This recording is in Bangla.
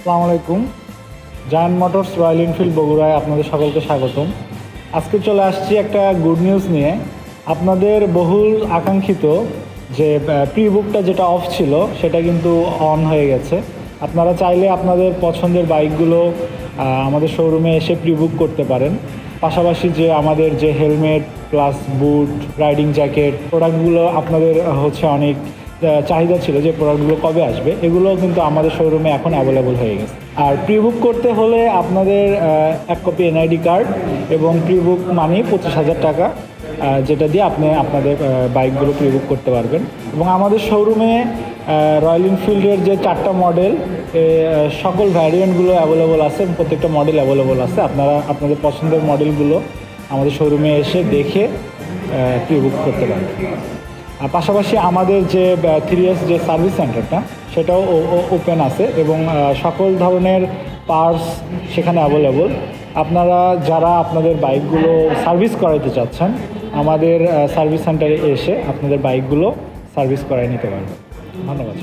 আসসালামু আলাইকুম। জায়ান্ট মোটরস রয়্যাল এনফিল্ড বগুড়ায় আপনাদের সকলকে স্বাগতম। আজকে চলে আসছি একটা গুড নিউজ নিয়ে। আপনাদের বহুল আকাঙ্ক্ষিত যে প্রি বুকটা যেটা অফ ছিল সেটা কিন্তু অন হয়ে গেছে। আপনারা চাইলে আপনাদের পছন্দের বাইকগুলো আমাদের শোরুমে এসে প্রি বুক করতে পারেন। পাশাপাশি যে আমাদের যে হেলমেট প্লাস বুট, রাইডিং জ্যাকেট প্রোডাক্টগুলো আপনাদের অনেক চাহিদা ছিল যে প্রোডাক্টগুলো কবে আসবে, এগুলোও কিন্তু আমাদের শোরুমে এখন অ্যাভেলেবল হয়ে গেছে। আর প্রি বুক করতে হলে আপনাদের এক কপি এনআইডি কার্ড এবং প্রি বুক মানি 25,000 টাকা, যেটা দিয়ে আপনি আপনাদের বাইকগুলো প্রি বুক করতে পারবেন। এবং আমাদের শোরুমে রয়্যাল এনফিল্ডের যে 4টা মডেল সকল ভ্যারিয়েন্টগুলো অ্যাভেলেবল আছে এবং প্রত্যেকটা মডেল অ্যাভেলেবল আছে। আপনারা আপনাদের পছন্দের মডেলগুলো আমাদের শোরুমে এসে দেখে প্রি বুক করতে পারবেন। আর পাশাপাশি আমাদের যে 3S যে সার্ভিস সেন্টারটা সেটাও ওপেন আছে এবং সকল ধরনের পার্টস সেখানে অ্যাভেলেবল। আপনারা যারা আপনাদের বাইকগুলো সার্ভিস করাইতে চাচ্ছেন আমাদের সার্ভিস সেন্টারে এসে আপনাদের বাইকগুলো সার্ভিস করাই নিতে পারবেন। ধন্যবাদ।